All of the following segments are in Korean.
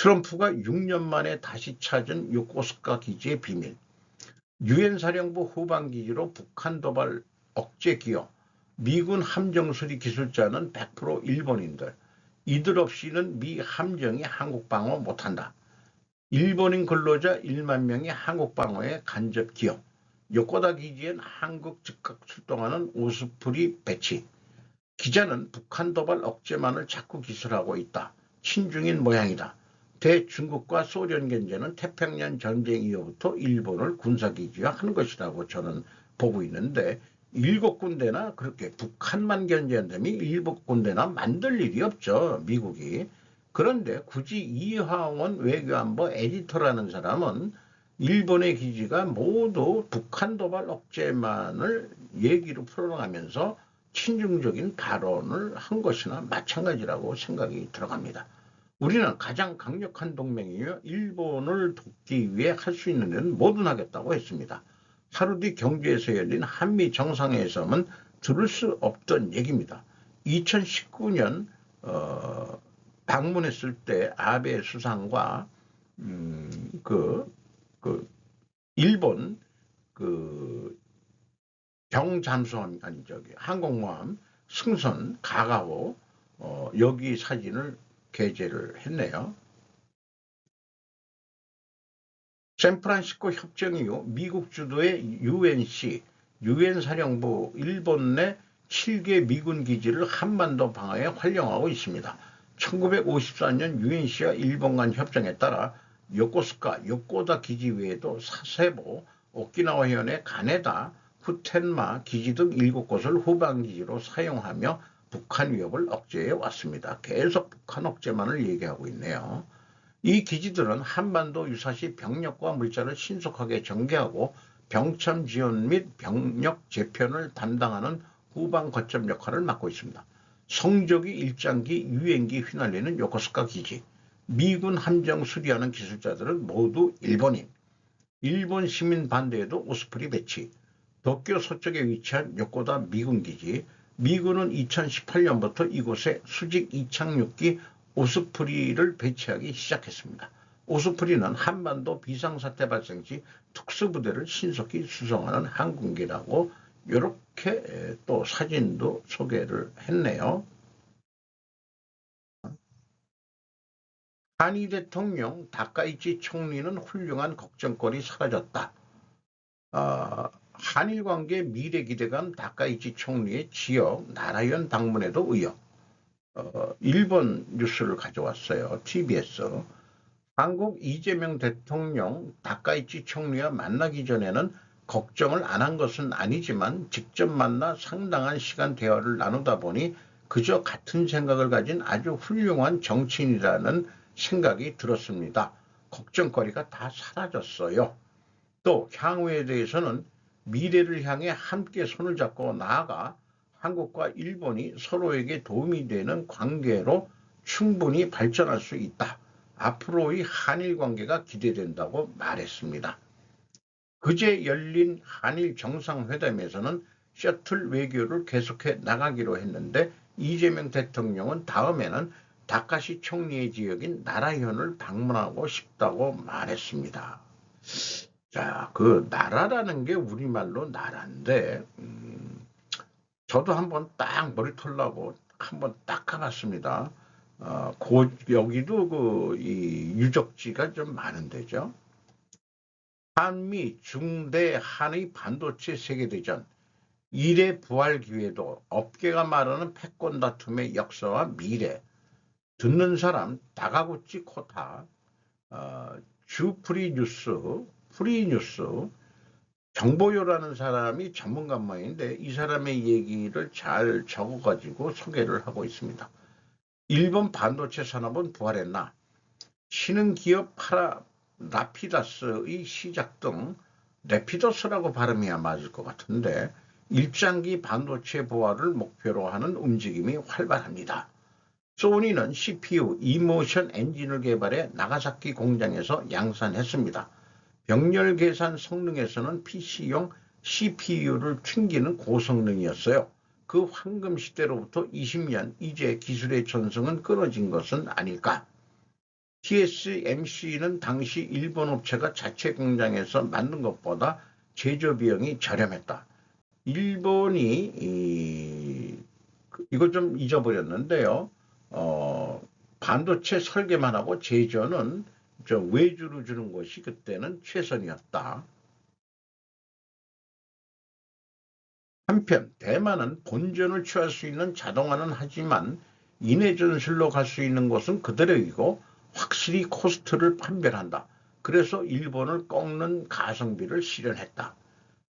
트럼프가 6년 만에 다시 찾은 요코스카 기지의 비밀. 유엔 사령부 후방기지로 북한 도발 억제 기여. 미군 함정 수리 기술자는 100% 일본인들. 이들 없이는 미 함정이 한국 방어 못한다. 일본인 근로자 1만 명이 한국 방어에 간접 기여. 요코다 기지엔 한국 즉각 출동하는 오스프리 배치. 기자는 북한 도발 억제만을 자꾸 기술하고 있다. 친중인 모양이다. 대중국과 소련 견제는 태평양 전쟁 이후부터 일본을 군사기지화한 것이라고 저는 보고 있는데 7군데나 그렇게 북한만 견제한다면 7군데나 만들 일이 없죠. 미국이. 그런데 굳이 이화원 외교안보 에디터라는 사람은 일본의 기지가 모두 북한 도발 억제만을 얘기로 풀어나가면서 친중적인 발언을 한 것이나 마찬가지라고 생각이 들어갑니다. 우리는 가장 강력한 동맹이며 일본을 돕기 위해 할 수 있는 일은 뭐든 하겠다고 했습니다. 하루 뒤 경주에서 열린 한미 정상회담은 들을 수 없던 얘기입니다. 2019년 방문했을 때 아베 수상과 일본 병잠수함 아니 항공모함 승선 가가오 여기 사진을 게재를 했네요. 샌프란시스코 협정 이후 미국 주도의 유엔 사령부 일본 내 7개 미군 기지를 한반도 방어에 활용하고 있습니다. 1954년 UNC와 일본 간 협정에 따라 요코스카, 요코다 기지 외에도 사세보, 오키나와 현의 가네다, 후텐마 기지 등 7곳을 후방기지로 사용하며 북한 위협을 억제해 왔습니다. 계속 북한 억제만을 얘기하고 있네요. 이 기지들은 한반도 유사시 병력과 물자를 신속하게 전개하고 병참 지원 및 병력 재편을 담당하는 후방 거점 역할을 맡고 있습니다. 성조기, 일장기, 유엔기 휘날리는 요코스카 기지. 미군 함정 수리하는 기술자들은 모두 일본인. 일본 시민 반대에도 오스프리 배치. 도쿄 서쪽에 위치한 요코다 미군 기지. 미군은 2018년부터 이곳에 수직 이착륙기 오스프리를 배치하기 시작했습니다. 오스프리는 한반도 비상사태 발생 시 특수부대를 신속히 수송하는 항공기라고 이렇게 또 사진도 소개를 했네요. 한일 대통령 다카이치 총리는 훌륭한 걱정거리 사라졌다. 한일 관계 미래 기대감 다카이치 총리의 지역 나라현 방문에도 의혹. 일본 뉴스를 가져왔어요. TBS. 한국 이재명 대통령 다카이치 총리와 만나기 전에는 걱정을 안 한 것은 아니지만 직접 만나 상당한 시간 대화를 나누다 보니 그저 같은 생각을 가진 아주 훌륭한 정치인이라는 생각이 들었습니다. 걱정거리가 다 사라졌어요. 또 향후에 대해서는 미래를 향해 함께 손을 잡고 나아가 한국과 일본이 서로에게 도움이 되는 관계로 충분히 발전할 수 있다. 앞으로의 한일 관계가 기대된다고 말했습니다. 그제 열린 한일 정상회담에서는 셔틀 외교를 계속해 나가기로 했는데 이재명 대통령은 다음에는 다카시 총리의 지역인 나라현을 방문하고 싶다고 말했습니다. 자, 그 나라라는 게 우리말로 나라인데 저도 한번 딱 머리 털라고 한번 딱 가봤습니다. 여기도 이 유적지가 좀 많은 데죠. 한미 중대 한의 반도체 세계대전 1회 부활 기회도 업계가 말하는 패권 다툼의 역사와 미래 듣는 사람 다가구치 코타 프리뉴스 정보요라는 사람이 전문가 모양인데 이 사람의 얘기를 잘 적어가지고 소개를 하고 있습니다. 일본 반도체 산업은 부활했나? 신흥 기업 라피다스의 시작 등 레피더스라고 발음해야 맞을 것 같은데 일장기 반도체 부활을 목표로 하는 움직임이 활발합니다. 소니는 CPU 이모션 엔진을 개발해 나가사키 공장에서 양산했습니다. 병렬 계산 성능에서는 PC용 CPU를 튕기는 고성능이었어요. 그 황금 시대로부터 20년, 이제 기술의 전성은 끊어진 것은 아닐까? TSMC는 당시 일본 업체가 자체 공장에서 만든 것보다 제조 비용이 저렴했다. 일본이 이거 좀 잊어버렸는데요. 반도체 설계만 하고 제조는 외주로 주는 것이 그때는 최선이었다. 한편 대만은 본전을 취할 수 있는 자동화는 하지만 인해 전술로 갈 수 있는 것은 그대로이고 확실히 코스트를 판별한다. 그래서 일본을 꺾는 가성비를 실현했다.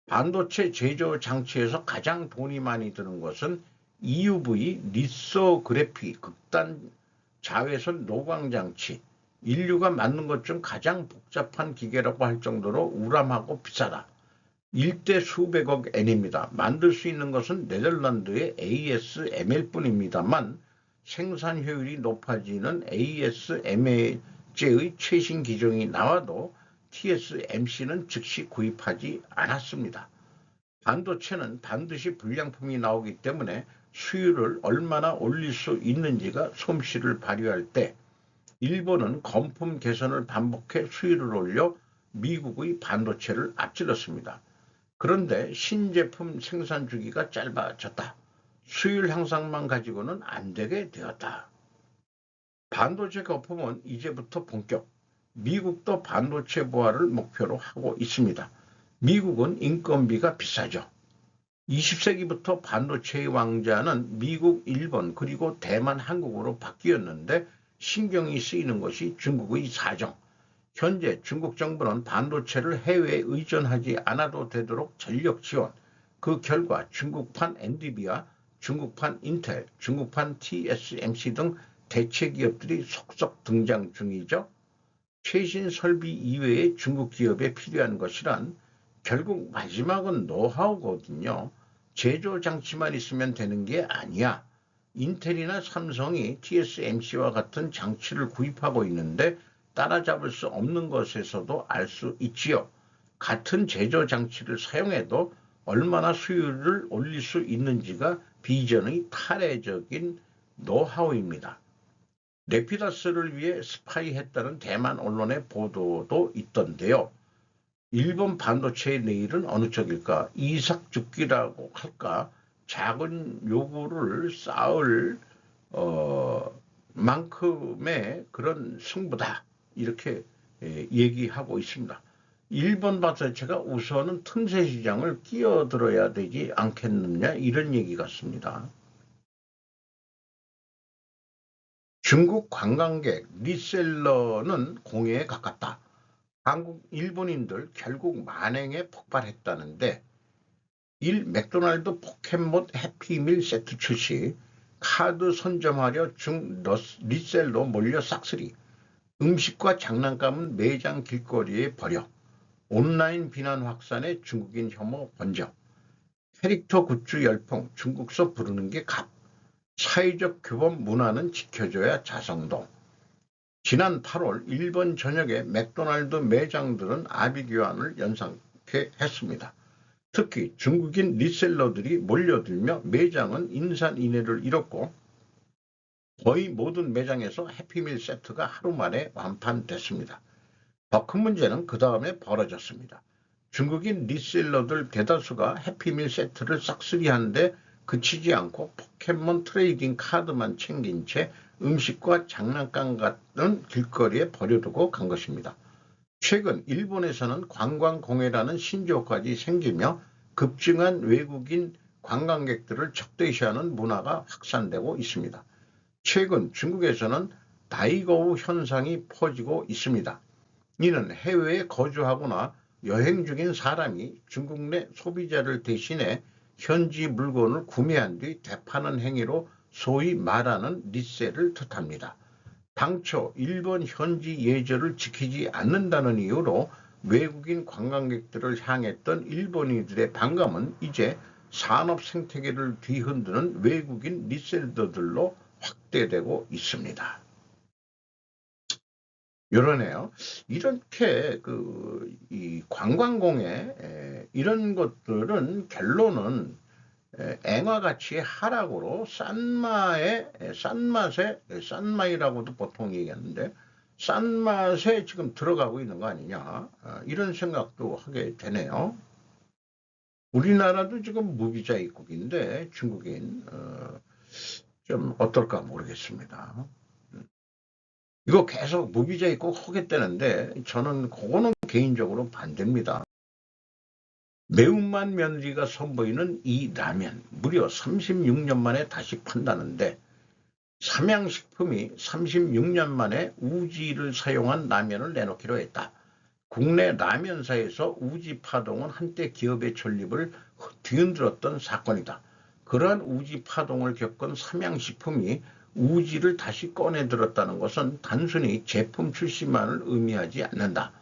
반도체 제조 장치에서 가장 돈이 많이 드는 것은 EUV 리소그래피 극단 자외선 노광 장치, 인류가 만든 것 중 가장 복잡한 기계라고 할 정도로 우람하고 비싸다. 일대 수백억 엔입니다. 만들 수 있는 것은 네덜란드의 ASML 뿐입니다만 생산 효율이 높아지는 ASML의 최신 기종이 나와도 TSMC는 즉시 구입하지 않았습니다. 반도체는 반드시 불량품이 나오기 때문에 수율을 얼마나 올릴 수 있는지가 솜씨를 발휘할 때 일본은 거품 개선을 반복해 수율을 올려 미국의 반도체를 앞질렀습니다. 그런데 신제품 생산 주기가 짧아졌다. 수율 향상만 가지고는 안 되게 되었다. 반도체 거품은 이제부터 본격. 미국도 반도체 부활을 목표로 하고 있습니다. 미국은 인건비가 비싸죠. 20세기부터 반도체의 왕자는 미국, 일본, 그리고 대만, 한국으로 바뀌었는데 신경이 쓰이는 것이 중국의 사정. 현재 중국 정부는 반도체를 해외에 의존하지 않아도 되도록 전력 지원. 그 결과 중국판 엔비디아, 중국판 인텔, 중국판 TSMC 등 대체 기업들이 속속 등장 중이죠. 최신 설비 이외에 중국 기업에 필요한 것이란 결국 마지막은 노하우거든요. 제조 장치만 있으면 되는 게 아니야. 인텔이나 삼성이 TSMC와 같은 장치를 구입하고 있는데 따라잡을 수 없는 것에서도 알 수 있지요. 같은 제조 장치를 사용해도 얼마나 수율을 올릴 수 있는지가 비전의 탈애적인 노하우입니다. 레피다스를 위해 스파이했다는 대만 언론의 보도도 있던데요. 일본 반도체의 내일은 어느 쪽일까? 이삭죽기라고 할까? 작은 요구를 쌓을 만큼의 그런 승부다. 이렇게 얘기하고 있습니다. 일본 반도체가 우선은 틈새 시장을 끼어들어야 되지 않겠느냐 이런 얘기 같습니다. 중국 관광객 리셀러는 공해에 가깝다. 한국 일본인들 결국 만행에 폭발했다는데 맥도날드 포켓몬 해피밀 세트 출시, 카드 선점하려 중 리셀러 몰려 싹쓸이, 음식과 장난감은 매장 길거리에 버려, 온라인 비난 확산에 중국인 혐오 번져, 캐릭터 굿즈 열풍 중국서 부르는 게 값, 사회적 규범 문화는 지켜줘야 자성도. 지난 8월 일본 전역의 맥도날드 매장들은 아비규환을 연상케 했습니다. 특히 중국인 리셀러들이 몰려들며 매장은 인산인해를 잃었고 거의 모든 매장에서 해피밀 세트가 하루 만에 완판됐습니다. 더 큰 문제는 그 다음에 벌어졌습니다. 중국인 리셀러들 대다수가 해피밀 세트를 싹쓸이하는데 그치지 않고 포켓몬 트레이딩 카드만 챙긴 채 음식과 장난감 같은 길거리에 버려두고 간 것입니다. 최근 일본에서는 관광공해라는 신조어까지 생기며 급증한 외국인 관광객들을 적대시하는 문화가 확산되고 있습니다. 최근 중국에서는 다이거우 현상이 퍼지고 있습니다. 이는 해외에 거주하거나 여행 중인 사람이 중국 내 소비자를 대신해 현지 물건을 구매한 뒤 되파는 행위로 소위 말하는 리셀을 뜻합니다. 당초 일본 현지 예절을 지키지 않는다는 이유로 외국인 관광객들을 향했던 일본인들의 반감은 이제 산업 생태계를 뒤흔드는 외국인 리셀러들로 확대되고 있습니다. 이러네요. 이렇게 이 관광공해 이런 것들은 결론은 앵화 가치의 하락으로 싼 맛의 싼마이라고도 보통 얘기하는데 싼 맛에 지금 들어가고 있는 거 아니냐, 이런 생각도 하게 되네요. 우리나라도 지금 무비자 입국인데 중국인 좀 어떨까 모르겠습니다. 이거 계속 무비자 입국 하겠다는데 저는 그거는 개인적으로 반대입니다. 매운맛 며느리가 선보이는 이 라면 무려 36년 만에 다시 판다는데, 삼양식품이 36년 만에 우지를 사용한 라면을 내놓기로 했다. 국내 라면사에서 우지 파동은 한때 기업의 존립을 뒤흔들었던 사건이다. 그러한 우지 파동을 겪은 삼양식품이 우지를 다시 꺼내들었다는 것은 단순히 제품 출시만을 의미하지 않는다.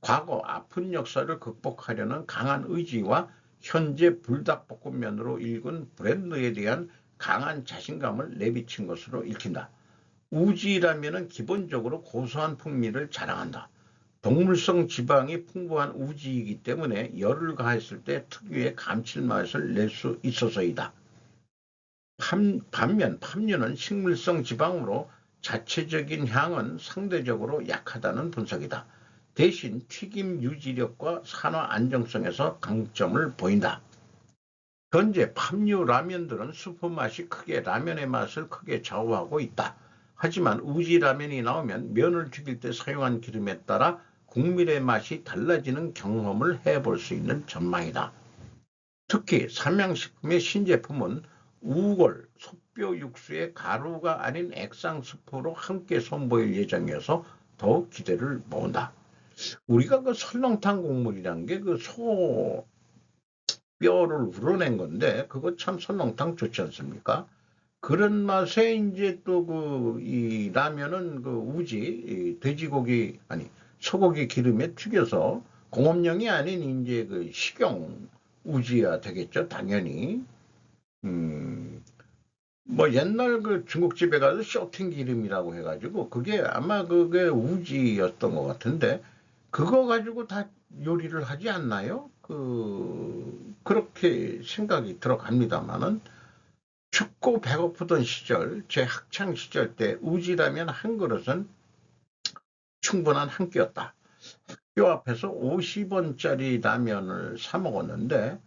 과거 아픈 역사를 극복하려는 강한 의지와 현재 불닭볶음면으로 일군 브랜드에 대한 강한 자신감을 내비친 것으로 읽힌다. 우지라면은 기본적으로 고소한 풍미를 자랑한다. 동물성 지방이 풍부한 우지이기 때문에 열을 가했을 때 특유의 감칠맛을 낼 수 있어서이다. 반면 팜유는 식물성 지방으로 자체적인 향은 상대적으로 약하다는 분석이다. 대신 튀김 유지력과 산화 안정성에서 강점을 보인다. 현재 팜유 라면들은 수프 맛이 크게 라면의 맛을 크게 좌우하고 있다. 하지만 우지 라면이 나오면 면을 튀길 때 사용한 기름에 따라 국물의 맛이 달라지는 경험을 해볼 수 있는 전망이다. 특히 삼양식품의 신제품은 우골, 소뼈 육수에 가루가 아닌 액상 스프로 함께 선보일 예정이어서 더욱 기대를 모은다. 우리가 그 설렁탕 국물이란 게 그 소 뼈를 우러낸 건데 그거 참 설렁탕 좋지 않습니까? 그런 맛에 이제 또 그 이 라면은 그 우지 돼지고기 아니 소고기 기름에 튀겨서 공업용이 아닌 이제 그 식용 우지야 되겠죠, 당연히. 음, 뭐 옛날 그 중국집에 가서 쇼팅 기름이라고 해가지고 그게 아마 그게 우지였던 것 같은데 그거 가지고 다 요리를 하지 않나요? 그렇게 생각이 들어갑니다만은 춥고 배고프던 시절, 제 학창 시절 때 우지라면 한 그릇은 충분한 한 끼였다. 학교 앞에서 50원짜리 라면을 사 먹었는데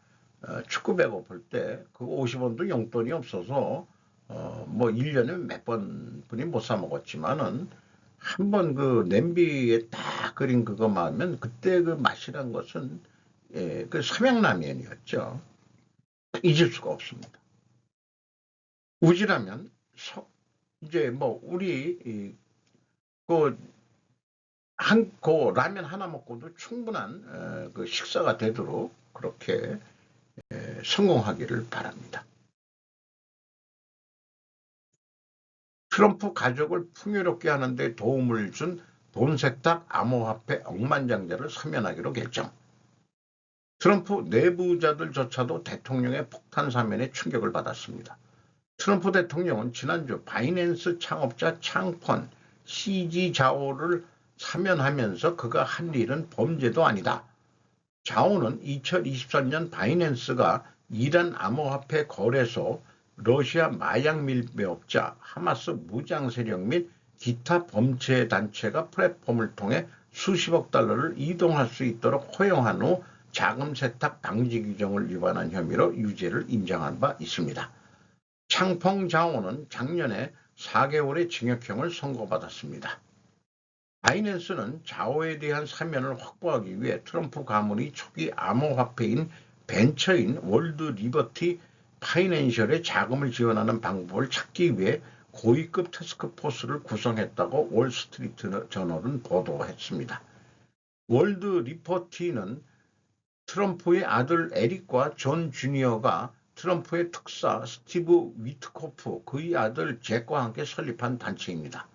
춥고 배고플 때 그 50원도 용돈이 없어서 뭐 1년에 몇 번뿐이 못 사 먹었지만은 한 번 그 냄비에 딱 끓인 그거만 하면 그때 그 맛이란 것은 그 삼양라면이었죠. 잊을 수가 없습니다. 우지라면 이제 뭐 우리 그 그 라면 하나 먹고도 충분한 그 식사가 되도록 그렇게 성공하기를 바랍니다. 트럼프 가족을 풍요롭게 하는 데 도움을 준 돈세탁 암호화폐 억만장자를 사면하기로 결정. 트럼프 내부자들조차도 대통령의 폭탄 사면에 충격을 받았습니다. 트럼프 대통령은 지난주 바이낸스 창업자 창펀 CG자오를 사면하면서 그가 한 일은 범죄도 아니다. 자오는 2023년 바이낸스가 이란 암호화폐 거래소, 러시아 마약 밀매업자, 하마스 무장세력 및 기타 범죄 단체가 플랫폼을 통해 수십억 달러를 이동할 수 있도록 허용한 후 자금 세탁 방지 규정을 위반한 혐의로 유죄를 인정한 바 있습니다. 창펑 자오는 작년에 4개월의 징역형을 선고받았습니다. 바이낸스는 자오에 대한 사면을 확보하기 위해 트럼프 가문이 초기 암호화폐인 벤처인 월드 리버티 파이낸셜에 자금을 지원하는 방법을 찾기 위해 고위급 태스크포스를 구성했다고 월스트리트 저널은 보도했습니다. 월드 리버티는 트럼프의 아들 에릭과 존 주니어가 트럼프의 특사 스티브 위트코프, 그의 아들 잭과 함께 설립한 단체입니다.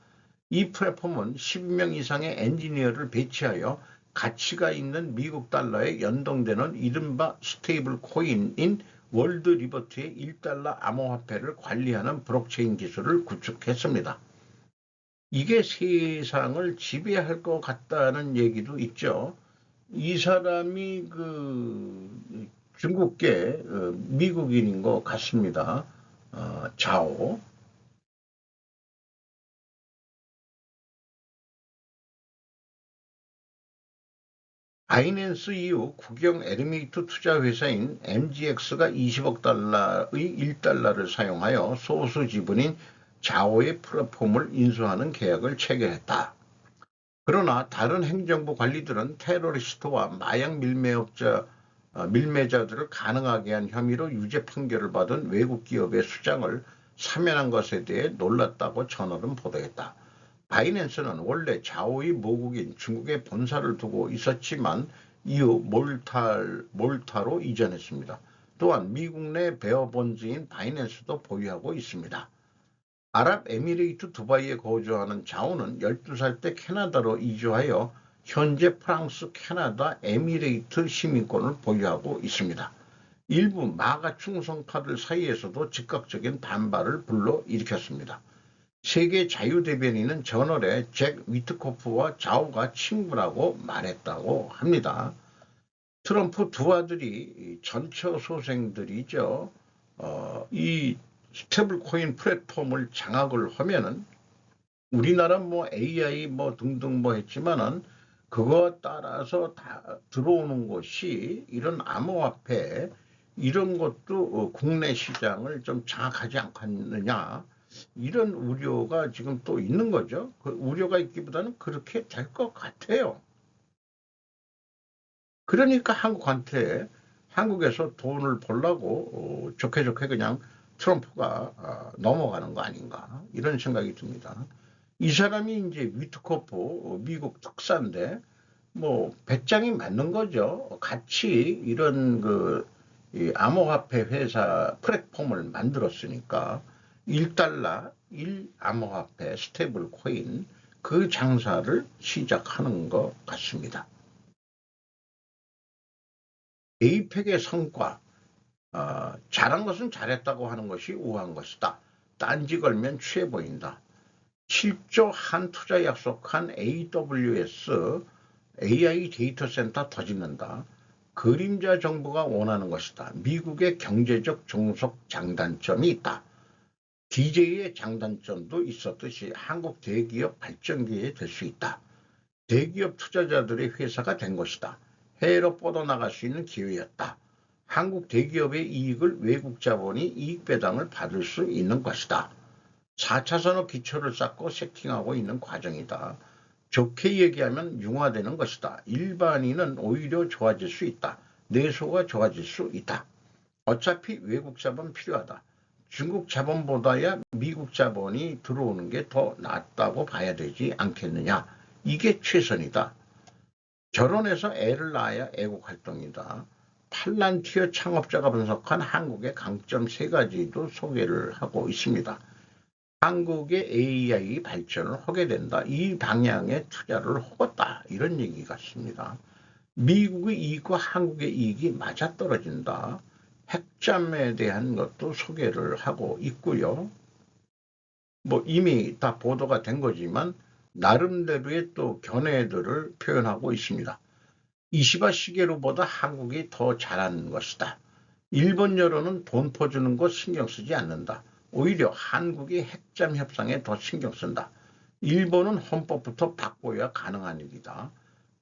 이 플랫폼은 12명 이상의 엔지니어를 배치하여 가치가 있는 미국 달러에 연동되는 이른바 스테이블 코인인 월드 리버티의 1달러 암호화폐를 관리하는 블록체인 기술을 구축했습니다. 이게 세상을 지배할 것 같다는 얘기도 있죠. 이 사람이 그 중국계 미국인인 것 같습니다. 자오. 바이낸스 이후 국영 엘리메이트 투자 회사인 MGX가 20억 달러의 1달러를 사용하여 소수 지분인 자오의 플랫폼을 인수하는 계약을 체결했다. 그러나 다른 행정부 관리들은 테러리스트와 마약 밀매자들을 가능하게 한 혐의로 유죄 판결을 받은 외국 기업의 수장을 사면한 것에 대해 놀랐다고 저널은 보도했다. 바이낸스는 원래 자오의 모국인 중국에 본사를 두고 있었지만 이후 몰타로 이전했습니다. 또한 미국 내 베어 본즈인 바이낸스도 보유하고 있습니다. 아랍에미레이트 두바이에 거주하는 자오는 12살 때 캐나다로 이주하여 현재 프랑스, 캐나다, 에미레이트 시민권을 보유하고 있습니다. 일부 마가 충성파들 사이에서도 즉각적인 반발을 불러일으켰습니다. 세계 자유대변인은 저널에 잭 위트코프와 자오가 친구라고 말했다고 합니다. 트럼프 두 아들이 전처 소생들이죠. 이 스테이블 코인 플랫폼을 장악을 하면은 우리나라 뭐 AI 뭐 등등 뭐 했지만은 그거에 따라서 다 들어오는 것이 이런 암호화폐 이런 것도 국내 시장을 좀 장악하지 않겠느냐 이런 우려가 지금 또 있는 거죠. 그 우려가 있기보다는 그렇게 될 것 같아요. 그러니까 한국에서 돈을 벌라고 좋게 그냥 트럼프가 넘어가는 거 아닌가 이런 생각이 듭니다. 이 사람이 이제 위트코프 미국 특사인데 뭐 배짱이 맞는 거죠. 같이 이런 이 암호화폐 회사 플랫폼을 만들었으니까 1달러 1 암호화폐 스테이블 코인 그 장사를 시작하는 것 같습니다. 에이펙의 성과 잘한 것은 잘했다고 하는 것이 우아한 것이다. 딴지 걸면 취해 보인다. 7조 한 투자 약속한 AWS AI 데이터 센터 더 짓는다. 그림자 정부가 원하는 것이다. 미국의 경제적 종속 장단점이 있다. DJ의 장단점도 있었듯이 한국 대기업 발전기에 될 수 있다. 대기업 투자자들의 회사가 된 것이다. 해외로 뻗어나갈 수 있는 기회였다. 한국 대기업의 이익을 외국 자본이 이익 배당을 받을 수 있는 것이다. 4차 산업 기초를 쌓고 세팅하고 있는 과정이다. 좋게 얘기하면 융화되는 것이다. 일반인은 오히려 좋아질 수 있다. 내수가 좋아질 수 있다. 어차피 외국 자본 필요하다. 중국 자본보다야 미국 자본이 들어오는 게 더 낫다고 봐야 되지 않겠느냐. 이게 최선이다. 결혼해서 애를 낳아야 애국 활동이다. 팔란티어 창업자가 분석한 한국의 강점 3가지도 소개를 하고 있습니다. 한국의 AI 발전을 하게 된다. 이 방향에 투자를 하겠다. 이런 얘기 같습니다. 미국의 이익과 한국의 이익이 맞아떨어진다. 핵잠에 대한 것도 소개를 하고 있고요. 뭐 이미 다 보도가 된 거지만 나름대로의 또 견해들을 표현하고 있습니다. 이시바 시게루보다 한국이 더 잘하는 것이다. 일본 여론은 돈 퍼주는 거 신경 쓰지 않는다. 오히려 한국이 핵잠 협상에 더 신경 쓴다. 일본은 헌법부터 바꿔야 가능한 일이다.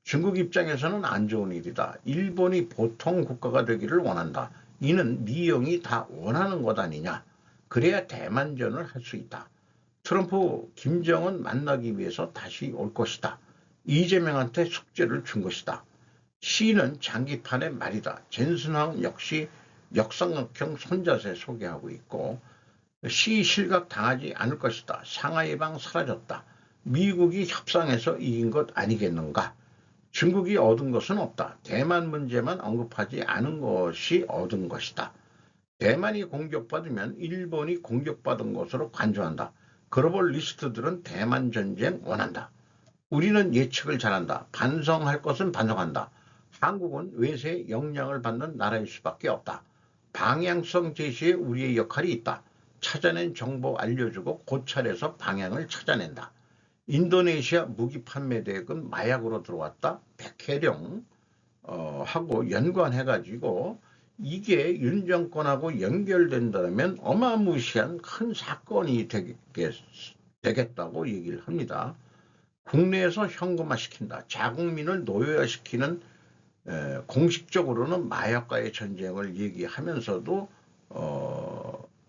중국 입장에서는 안 좋은 일이다. 일본이 보통 국가가 되기를 원한다. 이는 미영이 다 원하는 것 아니냐. 그래야 대만전을 할 수 있다. 트럼프, 김정은 만나기 위해서 다시 올 것이다. 이재명한테 숙제를 준 것이다. 시는 장기판의 말이다. 젠슨황 역시 역삼각형 손자세 소개하고 있고 시 실각 당하지 않을 것이다. 상하이 방 사라졌다. 미국이 협상에서 이긴 것 아니겠는가. 중국이 얻은 것은 없다. 대만 문제만 언급하지 않은 것이 얻은 것이다. 대만이 공격받으면 일본이 공격받은 것으로 간주한다. 글로벌 리스트들은 대만 전쟁 원한다. 우리는 예측을 잘한다. 반성할 것은 반성한다. 한국은 외세의 영향을 받는 나라일 수밖에 없다. 방향성 제시에 우리의 역할이 있다. 찾아낸 정보 알려주고 고찰해서 방향을 찾아낸다. 인도네시아 무기 판매 대금 마약으로 들어왔다. 백혜령 하고 연관해가지고 이게 윤 정권하고 연결된다면 어마무시한 큰 사건이 되겠다고 얘기를 합니다. 국내에서 현금화시킨다. 자국민을 노예화시키는 공식적으로는 마약과의 전쟁을 얘기하면서도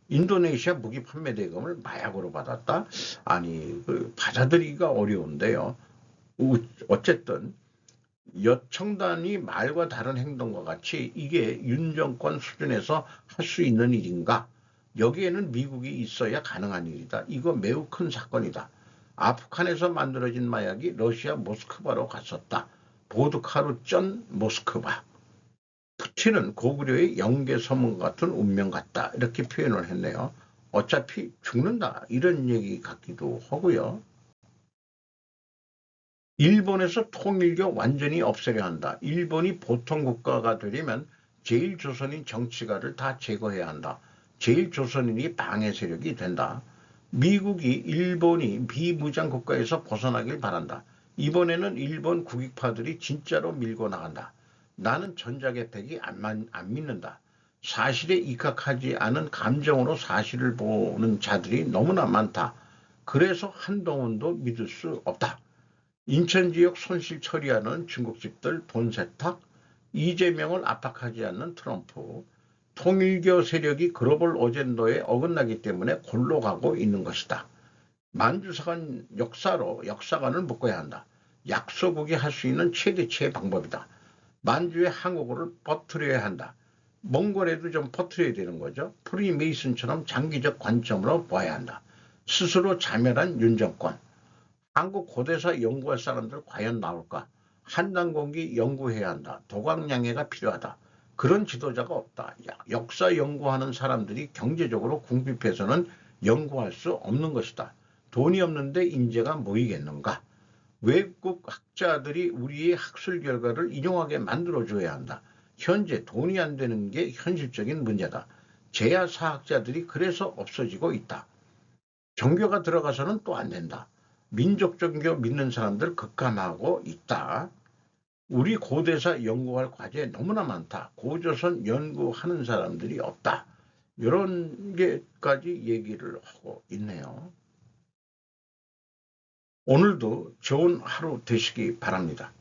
인도네시아 무기 판매 대금을 마약으로 받았다? 아니, 받아들이기가 어려운데요. 어쨌든 여청단이 말과 다른 행동과 같이 이게 윤 정권 수준에서 할 수 있는 일인가? 여기에는 미국이 있어야 가능한 일이다. 이거 매우 큰 사건이다. 아프간에서 만들어진 마약이 러시아 모스크바로 갔었다. 보드카로 쩐 모스크바. 푸틴은 고구려의 영계 서문 같은 운명 같다. 이렇게 표현을 했네요. 어차피 죽는다. 이런 얘기 같기도 하고요. 일본에서 통일교 완전히 없애려 한다. 일본이 보통 국가가 되려면 제1조선인 정치가를 다 제거해야 한다. 제1조선인이 방해 세력이 된다. 미국이 일본이 비무장 국가에서 벗어나길 바란다. 이번에는 일본 국익파들이 진짜로 밀고 나간다. 나는 전자개팩이 안 믿는다. 사실에 입각하지 않은 감정으로 사실을 보는 자들이 너무나 많다. 그래서 한동훈도 믿을 수 없다. 인천 지역 손실 처리하는 중국집들 돈 세탁, 이재명을 압박하지 않는 트럼프, 통일교 세력이 글로벌 어젠더에 어긋나기 때문에 골로 가고 있는 것이다. 만주사관 역사관을 묶어야 한다. 약소국이 할 수 있는 최대치의 방법이다. 만주의 한국어를 퍼뜨려야 한다. 몽골에도 좀 퍼뜨려야 되는 거죠. 프리메이슨처럼 장기적 관점으로 봐야 한다. 스스로 자멸한 윤 정권. 한국 고대사 연구할 사람들 과연 나올까? 한단공기 연구해야 한다. 도광양해가 필요하다. 그런 지도자가 없다. 역사 연구하는 사람들이 경제적으로 궁핍해서는 연구할 수 없는 것이다. 돈이 없는데 인재가 모이겠는가? 외국 학자들이 우리의 학술 결과를 인용하게 만들어줘야 한다. 현재 돈이 안 되는 게 현실적인 문제다. 제야사학자들이 그래서 없어지고 있다. 종교가 들어가서는 또 안 된다. 민족 종교 믿는 사람들 급감하고 있다. 우리 고대사 연구할 과제 너무나 많다. 고조선 연구하는 사람들이 없다. 이런 게까지 얘기를 하고 있네요. 오늘도 좋은 하루 되시기 바랍니다.